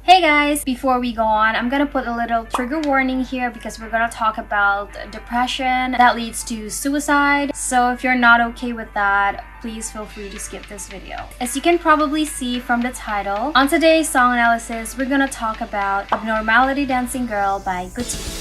Hey guys, before we go on, I'm gonna put a little trigger warning here because we're gonna talk about depression that leads to suicide. So if you're not okay with that, please feel free to skip this video. As you can probably see from the title, on today's song analysis, we're gonna talk about Abnormality Dancin Girl by udin.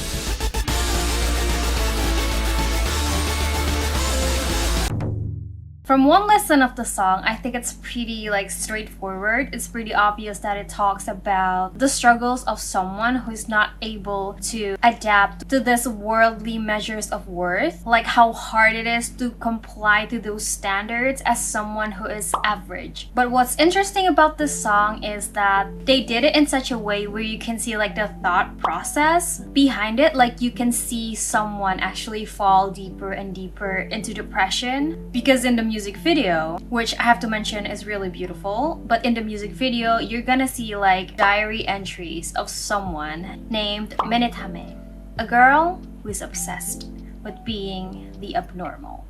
From one listen of the song, I think it's pretty straightforward. It's pretty obvious that it talks about the struggles of someone who is not able to adapt to this worldly measures of worth, like how hard it is to comply to those standards as someone who is average. But what's interesting about this song is that they did it in such a way where you can see the thought process behind it. Like you can see someone actually fall deeper and deeper into depression, because in the music video, which I have to mention is really beautiful, but in the music video you're gonna see diary entries of someone named Menetame, a girl who is obsessed with being the abnormal.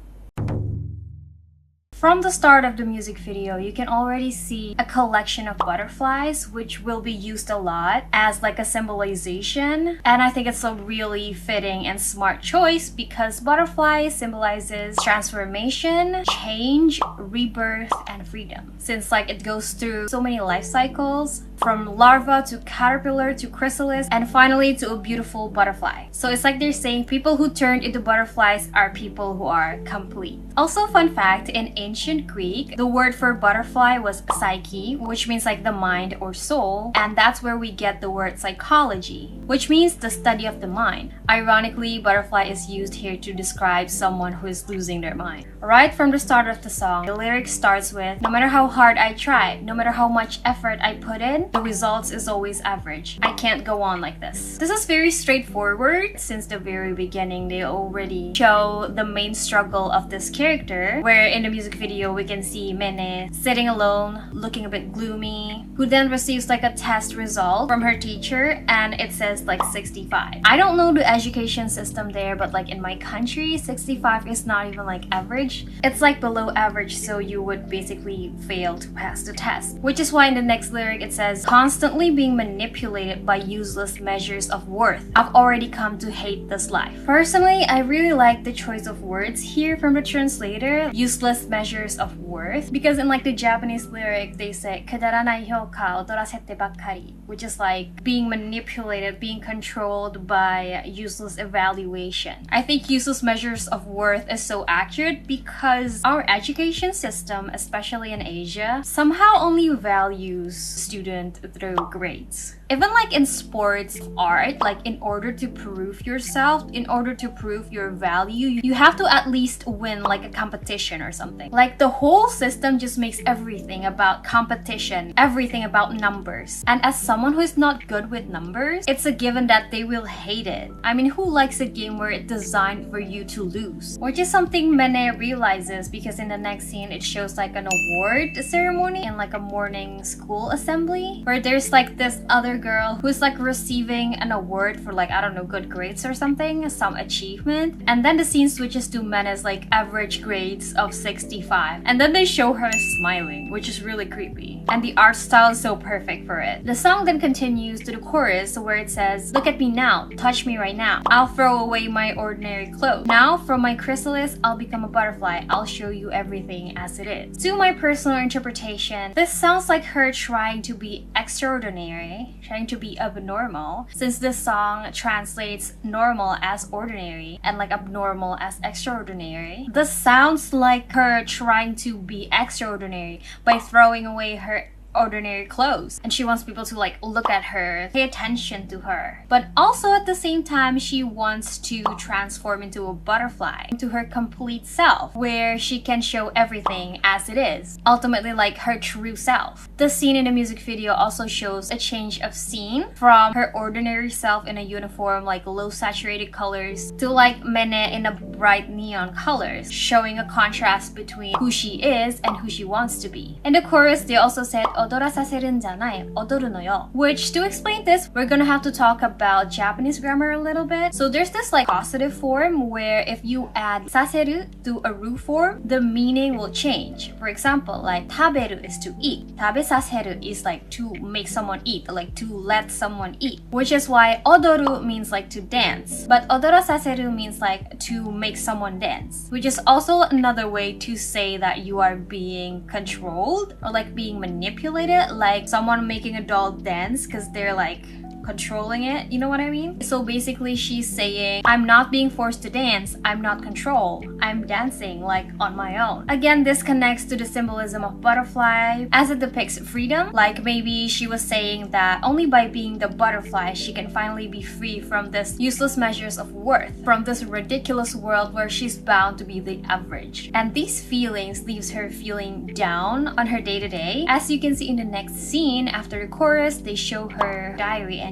From the start of the music video, you can already see a collection of butterflies, which will be used a lot as a symbolization. And I think it's a really fitting and smart choice because butterfly symbolizes transformation, change, rebirth, and freedom. Since it goes through so many life cycles, from larva to caterpillar to chrysalis, and finally to a beautiful butterfly. So it's like they're saying people who turned into butterflies are people who are complete. Also, fun fact, in ancient Greek, the word for butterfly was psyche, which means the mind or soul, and that's where we get the word psychology, which means the study of the mind. Ironically, butterfly is used here to describe someone who is losing their mind. Right from the start of the song, the lyric starts with, "No matter how hard I try, no matter how much effort I put in, the results is always average. I can't go on like this." This is very straightforward. Since the very beginning, they already show the main struggle of this character, where in the music video we can see Mene sitting alone, looking a bit gloomy, who then receives a test result from her teacher, and it says 65. I don't know the education system there, but in my country, 65 is not even average. It's below average, so you would basically fail to pass the test. Which is why in the next lyric it says, "Constantly being manipulated by useless measures of worth. I've already come to hate this life." Personally, I really like the choice of words here from the translator, useless measures of worth, because in the Japanese lyric they say "Kudaranai hyoka odorasete bakkari," which is being manipulated, being controlled by useless evaluation. I think useless measures of worth is so accurate because our education system, especially in Asia, somehow only values students through grades. Even in sports, art, in order to prove yourself, in order to prove your value, you have to at least win a competition or something. The whole system just makes everything about competition, everything about numbers. And as someone who is not good with numbers, it's a given that they will hate it. I mean, who likes a game where it's designed for you to lose? Which is something Mene realizes, because in the next scene it shows an award ceremony in a morning school assembly, where there's this other girl who's receiving an award for I don't know, good grades or something, some achievement, and then the scene switches to Mene's average grades of 65, and then they show her smiling, which is really creepy, and the art style is so perfect for it. The song then continues to the chorus where it says, "Look at me now, touch me right now. I'll throw away my ordinary clothes. Now from my chrysalis I'll become a butterfly. I'll show you everything as it is." To my personal interpretation, this sounds like her trying to be extraordinary, trying to be abnormal, since this song translates normal as ordinary and abnormal as extraordinary. This sounds like her trying to be extraordinary by throwing away her ordinary clothes, and she wants people to look at her, pay attention to her, but also at the same time she wants to transform into a butterfly, into her complete self, where she can show everything as it is, ultimately her true self. The scene in the music video also shows a change of scene from her ordinary self in a uniform low saturated colors to Mene in a bright neon colors, showing a contrast between who she is and who she wants to be. In the chorus they also said, 踊らさせるんじゃない、踊るのよ. Which, to explain this, we're gonna have to talk about Japanese grammar a little bit. So there's this like positive form where if you add させる to a root form, the meaning will change. For example, like 食べる is to eat. 食べさせる is like to make someone eat, like to let someone eat. Which is why 踊る means like to dance. But 踊らさせる means like to make someone dance. Which is also another way to say that you are being controlled or like being manipulated, like someone making a doll dance because they're like controlling it, you know what I mean? So basically she's saying, I'm not being forced to dance, I'm not controlled, I'm dancing like on my own. Again, this connects to the symbolism of butterfly as it depicts freedom. Like maybe she was saying that only by being the butterfly she can finally be free from this useless measures of worth, from this ridiculous world where she's bound to be the average. And these feelings leaves her feeling down on her day-to-day. As you can see in the next scene, after the chorus, they show her diary entries.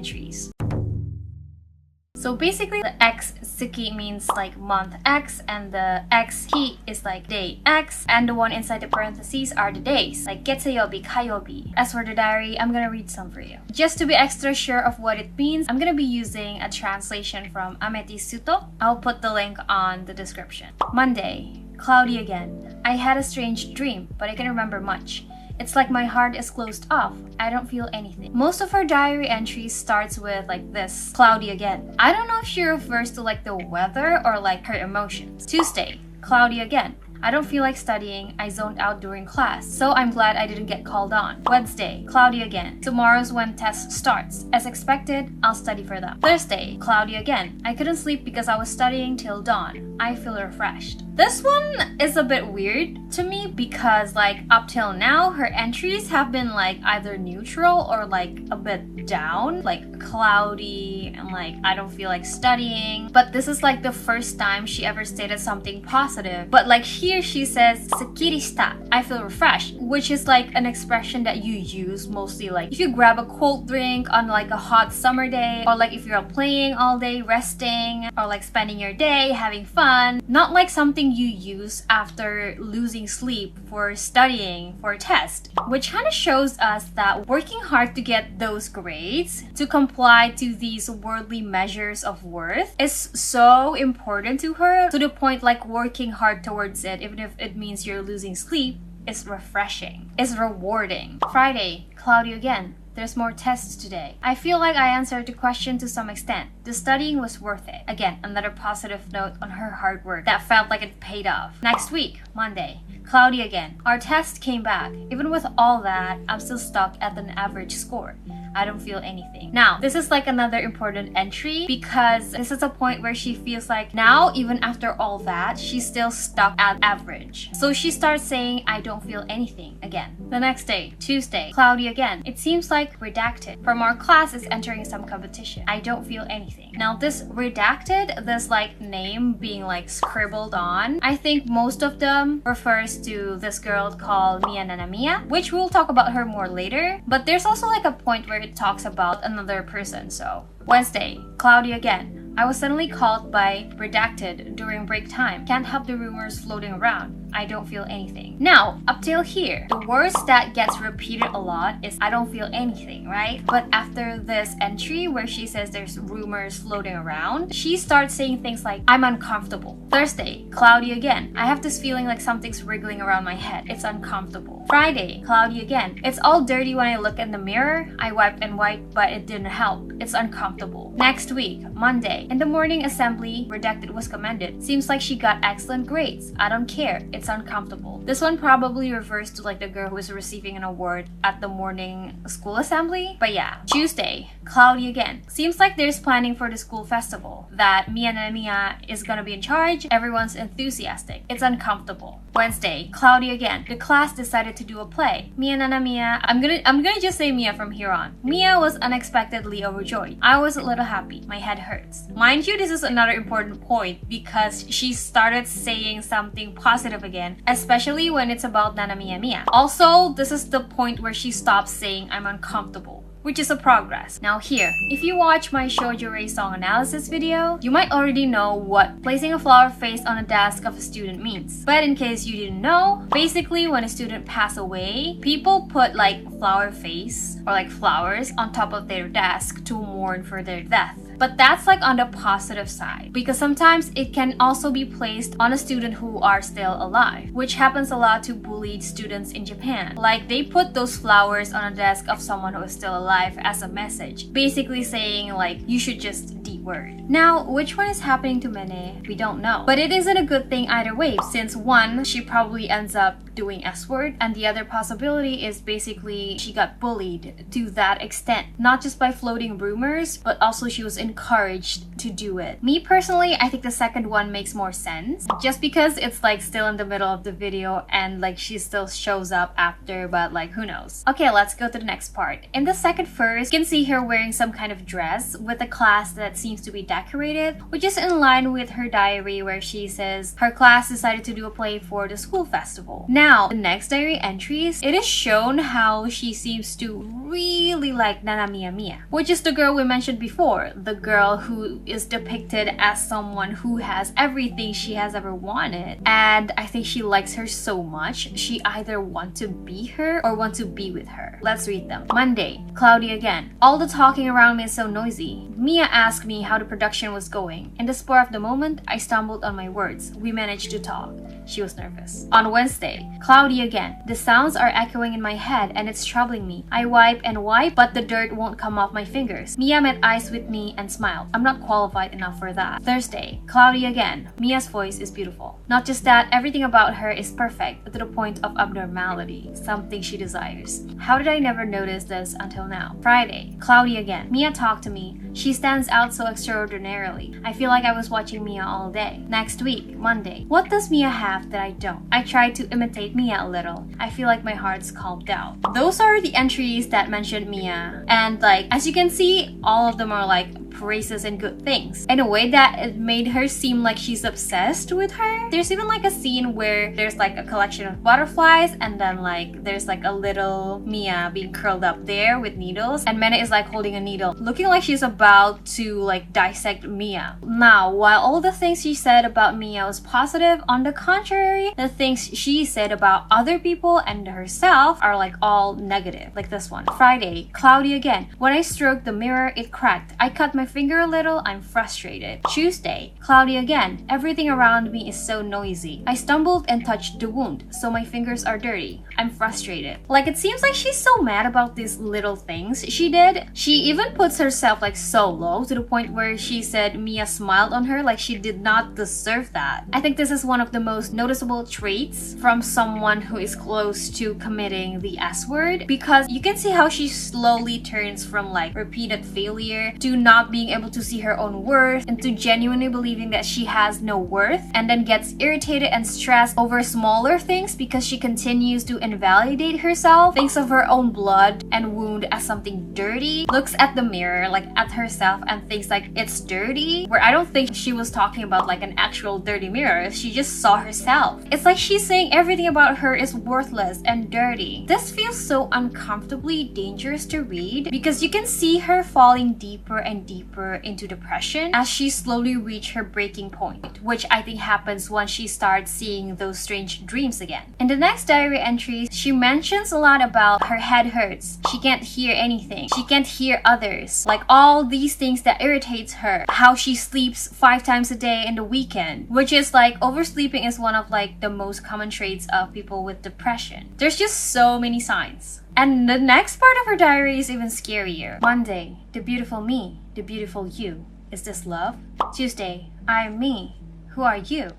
So basically the X suki means like month X and the X hi is like day X and the one inside the parentheses are the days like getsuyobi, kayobi. As for the diary, I'm gonna read some for you. Just to be extra sure of what it means, I'm gonna be using a translation from Ametisuto. I'll put the link on the description. Monday, cloudy again. I had a strange dream, but I can't remember much. It's like my heart is closed off. I don't feel anything. Most of her diary entries starts with like this, cloudy again. I don't know if she refers to like the weather or like her emotions. Tuesday, cloudy again. I don't feel like studying. I zoned out during class, so I'm glad I didn't get called on. Wednesday, cloudy again. Tomorrow's when test starts. As expected, I'll study for them. Thursday, cloudy again. I couldn't sleep because I was studying till dawn. I feel refreshed. This one is a bit weird to me because like up till now, her entries have been like either neutral or like a bit down, like cloudy and like I don't feel like studying. But this is like the first time she ever stated something positive. But like here she says, すっきりした. I feel refreshed, which is like an expression that you use mostly like if you grab a cold drink on like a hot summer day, or like if you're playing all day, resting, or like spending your day having fun. Not like something you use after losing sleep for studying for a test, which kind of shows us that working hard to get those grades, to comply to these worldly measures of worth, is so important to her, to the point like working hard towards it, even if it means you're losing sleep, is refreshing, is rewarding. Friday, cloudy again. There's more tests today. I feel like I answered the question to some extent. The studying was worth it. Again, another positive note on her hard work that felt like it paid off. Next week, Monday, cloudy again. Our test came back. Even with all that, I'm still stuck at an average score. I don't feel anything. Now, this is like another important entry because this is a point where she feels like now, even after all that, she's still stuck at average. So she starts saying, I don't feel anything again. The next day, Tuesday, cloudy again. It seems like redacted from our class is entering some competition. I don't feel anything. Now this redacted, this like name being like scribbled on, I think most of them refers to this girl called Melaniakxle, which we'll talk about her more later. But there's also like a point where it talks about another person. So Wednesday, cloudy again. I was suddenly called by redacted during break time. Can't help the rumors floating around. I don't feel anything. Now, up till here, the words that gets repeated a lot is I don't feel anything, right? But after this entry where she says there's rumors floating around, she starts saying things like I'm uncomfortable. Thursday, cloudy again. I have this feeling like something's wriggling around my head. It's uncomfortable. Friday, cloudy again. It's all dirty when I look in the mirror. I wiped and wiped, but it didn't help. It's uncomfortable. Next week, Monday. In the morning assembly, redacted was commended. Seems like she got excellent grades. I don't care. It's uncomfortable. This one probably refers to like the girl who is receiving an award at the morning school assembly. But yeah. Tuesday, cloudy again. Seems like there's planning for the school festival. That Mia and Mia is gonna be in charge. Everyone's enthusiastic. It's uncomfortable. Wednesday, cloudy again. The class decided to do a play. Mia and Mia. I'm gonna just say Mia from here on. Mia was unexpectedly overjoyed. I was a little happy. My head hurts. Mind you, this is another important point because she started saying something positive again, especially when it's about Nanamiya Mia. Also, this is the point where she stops saying I'm uncomfortable. which is a progress. Now here, if you watch my Shoujo Rei song analysis video, you might already know what placing a flower face on a desk of a student means. But in case you didn't know, basically when a student passed away, people put like flower face or like flowers on top of their desk to mourn for their death. But that's like on the positive side, because sometimes it can also be placed on a student who are still alive, which happens a lot to bullied students in Japan. Like they put those flowers on a desk of someone who is still alive as a message, basically saying like you should just D-word. Now, which one is happening to Mene? We don't know. But it isn't a good thing either way, since one, she probably ends up doing S-word, and the other possibility is basically she got bullied to that extent, not just by floating rumors, but also she was encouraged to do it. Me personally, I think the second one makes more sense, just because it's like still in the middle of the video and like she still shows up after, but like who knows. Okay, let's go to the next part. In the second verse, you can see her wearing some kind of dress with a class that seems to be decorated, which is in line with her diary where she says her class decided to do a play for the school festival. Now, the next diary entries, it is shown how she seems to really like Nanamiya Miya, which is the girl we mentioned before, the girl who is depicted as someone who has everything she has ever wanted. And I think she likes her so much, she either wants to be her or want to be with her. Let's read them. Monday, cloudy again. All the talking around me is so noisy. Mia asked me how the production was going. In the spur of the moment, I stumbled on my words. We managed to talk. She was nervous. On Wednesday, cloudy again. The sounds are echoing in my head and it's troubling me. I wipe and wipe, but the dirt won't come off my fingers. Mia met eyes with me and smiled. I'm not qualified enough for that. Thursday, cloudy again. Mia's voice is beautiful. Not just that, everything about her is perfect to the point of abnormality, something she desires. How did I never notice this until now? Friday, cloudy again. Mia talked to me. She stands out so extraordinarily. I feel like I was watching Mia all day. Next week, Monday. What does Mia have that I don't? I tried to imitate Mia a little. I feel like my heart's calmed down. Those are the entries that mentioned Mia. And like, as you can see, all of them are like praises and good things. In a way that it made her seem like she's obsessed with her. There's even like a scene where there's like a collection of butterflies and then like there's like a little Mia being curled up there with needles, and Mena is like holding a needle, looking like she's about to like dissect Mia. Now, while all the things she said about Mia was positive, on the contrary, the things she said about other people and herself are like all negative, like this one. Friday, cloudy again. When I stroked the mirror, it cracked. I cut my finger a little, I'm frustrated. Tuesday, cloudy again. Everything around me is so noisy. I stumbled and touched the wound, so my fingers are dirty. I'm frustrated. Like, it seems like she's so mad about these little things she did. She even puts herself like so low to the point where she said Mia smiled on her like she did not deserve that. I think this is one of the most noticeable traits from someone who is close to committing the S word, because you can see how she slowly turns from like repeated failure to not being able to see her own worth into genuinely believing that she has no worth, and then gets irritated and stressed over smaller things because she continues to invalidate herself, thinks of her own blood and wound as something dirty, looks at the mirror like at herself and thinks like it's dirty, where I don't think she was talking about like an actual dirty mirror, she just saw herself. It's like she's saying everything about her is worthless and dirty. This feels so uncomfortably dangerous to read because you can see her falling deeper and deeper into depression as she slowly reaches her breaking point, which I think happens once she starts seeing those strange dreams again. In the next diary entry, she mentions a lot about her head hurts, she can't hear anything, she can't hear others, like all these things that irritates her, how she sleeps 5 times a day in the weekend, which is like oversleeping is one of like the most common traits of people with depression. There's just so many signs. And the next part of her diary is even scarier. Monday, the beautiful me, the beautiful you. Is this love? Tuesday, I am me. Who are you?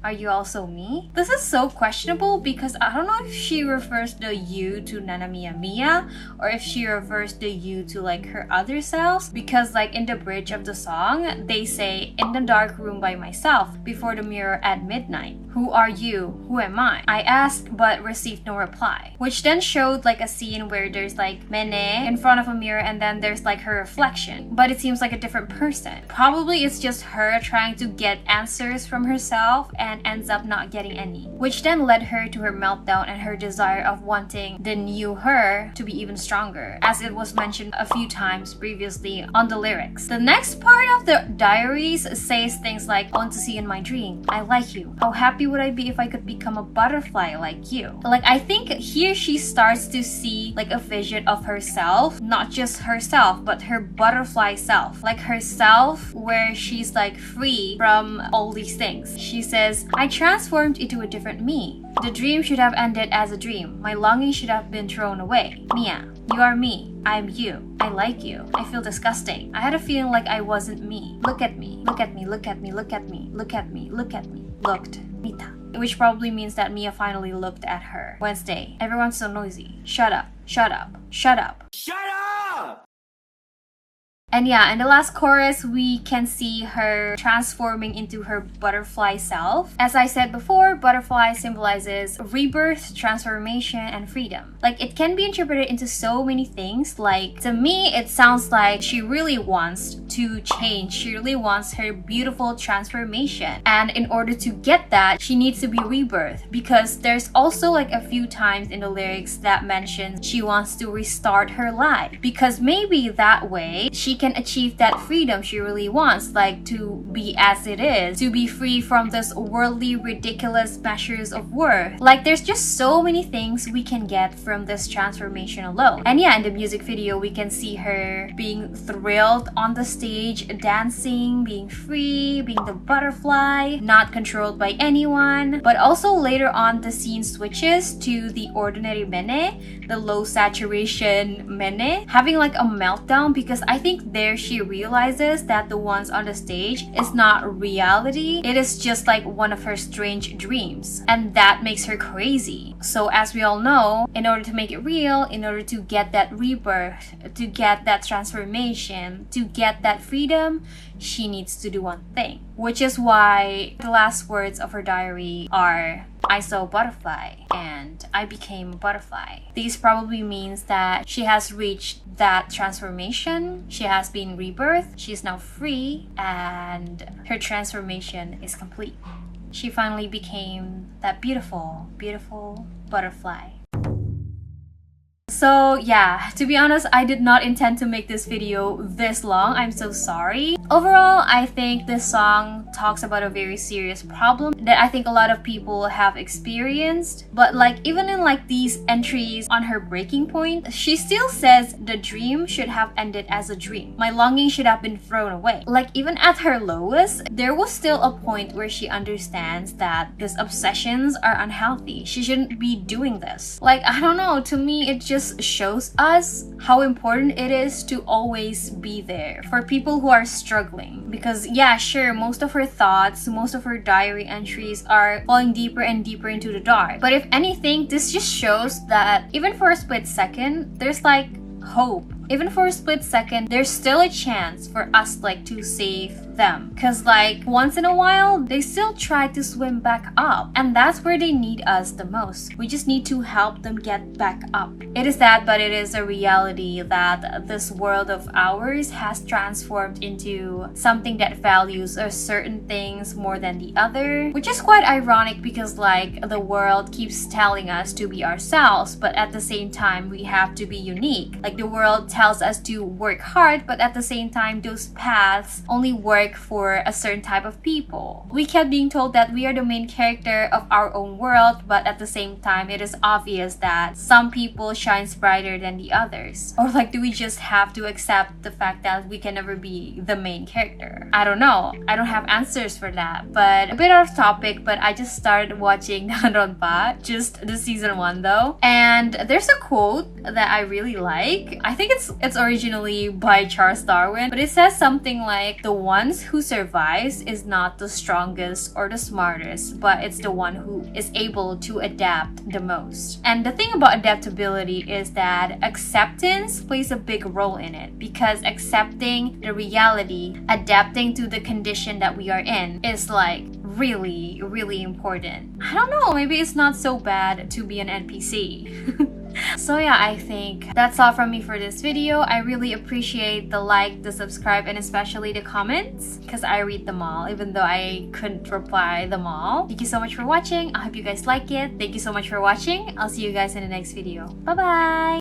Are you also me? This is so questionable because I don't know if she refers the you to Nanamiya Miya or if she refers the you to like her other selves, because like in the bridge of the song they say, in the dark room by myself before the mirror at midnight. Who are you? Who am I? I asked but received no reply, which then showed like a scene where there's like Mene in front of a mirror and then there's like her reflection, but it seems like a different person. Probably it's just her trying to get answers from herself, and and ends up not getting any, which then led her to her meltdown and her desire of wanting the new her to be even stronger, as it was mentioned a few times previously on the lyrics. The next part of the diaries says things like, I want to see in my dream, I like you, how happy would I be if I could become a butterfly like you. Like, I think here she starts to see like a vision of herself, not just herself but her butterfly self, like herself where she's like free from all these things. She says, I transformed into a different me. The dream should have ended as a dream. My longing should have been thrown away. Mia, you are me. I am you. I like you. I feel disgusting. I had a feeling like I wasn't me. Look at me. Look at me. Look at me. Look at me. Look at me. Look at me. Looked. Mita. Which probably means that Mia finally looked at her. Wednesday. Everyone's so noisy. Shut up. Shut up. Shut up. Shut up! And yeah, in the last chorus, we can see her transforming into her butterfly self. As I said before, butterfly symbolizes rebirth, transformation, and freedom. Like, it can be interpreted into so many things. Like, to me, it sounds like she really wants to change. She really wants her beautiful transformation. And in order to get that, she needs to be rebirthed. Because there's also like a few times in the lyrics that mentions she wants to restart her life. Because maybe that way, she can achieve that freedom she really wants, like to be as it is, to be free from this worldly ridiculous measures of worth. Like, there's just so many things we can get from this transformation alone. And yeah, in the music video we can see her being thrilled on the stage, dancing, being free, being the butterfly, not controlled by anyone. But also later on, the scene switches to the ordinary Mene, the low saturation Mene, having like a meltdown, because I think there she realizes that the ones on the stage is not reality. It is just like one of her strange dreams, and that makes her crazy. So as we all know, in order to make it real, in order to get that rebirth, to get that transformation, to get that freedom, she needs to do one thing, which is why the last words of her diary are, I saw a butterfly and I became a butterfly. This probably means that she has reached that transformation, she has been rebirthed, she's now free, and her transformation is complete. She finally became that beautiful, beautiful butterfly. So yeah, to be honest, I did not intend to make this video this long. I'm so sorry. Overall, I think this song talks about a very serious problem that I think a lot of people have experienced. But like, even in like these entries on her breaking point, she still says the dream should have ended as a dream. My longing should have been thrown away. Like, even at her lowest, there was still a point where she understands that these obsessions are unhealthy. She shouldn't be doing this. Like, I don't know, to me it just shows us how important it is to always be there for people who are struggling. Because yeah, sure, most of her thoughts, most of her diary entries are falling deeper and deeper into the dark. But if anything, this just shows that even for a split second, there's like hope. Even for a split second, there's still a chance for us like to save them. Cause like once in a while, they still try to swim back up. And that's where they need us the most. We just need to help them get back up. It is sad, but it is a reality that this world of ours has transformed into something that values a certain things more than the other. Which is quite ironic because like the world keeps telling us to be ourselves, but at the same time, we have to be unique. Like the world tells us to work hard, but at the same time, those paths only work for a certain type of people. We kept being told that we are the main character of our own world, but at the same time, it is obvious that some people shines brighter than the others. Or like, do we just have to accept the fact that we can never be the main character? I don't know. I don't have answers for that. But a bit off topic, but I just started watching Danronpa, just the season 1 though. And there's a quote that I really like. I think it's originally by Charles Darwin, but it says something like, the ones who survives is not the strongest or the smartest, but it's the one who is able to adapt the most. And the thing about adaptability is that acceptance plays a big role in it, because accepting the reality, adapting to the condition that we are in is like really, really important. I don't know, maybe it's not so bad to be an NPC. So yeah, I think that's all from me for this video. I really appreciate the like, the subscribe, and especially the comments because I read them all even though I couldn't reply them all. Thank you so much for watching. I hope you guys like it. Thank you so much for watching. I'll see you guys in the next video. Bye bye!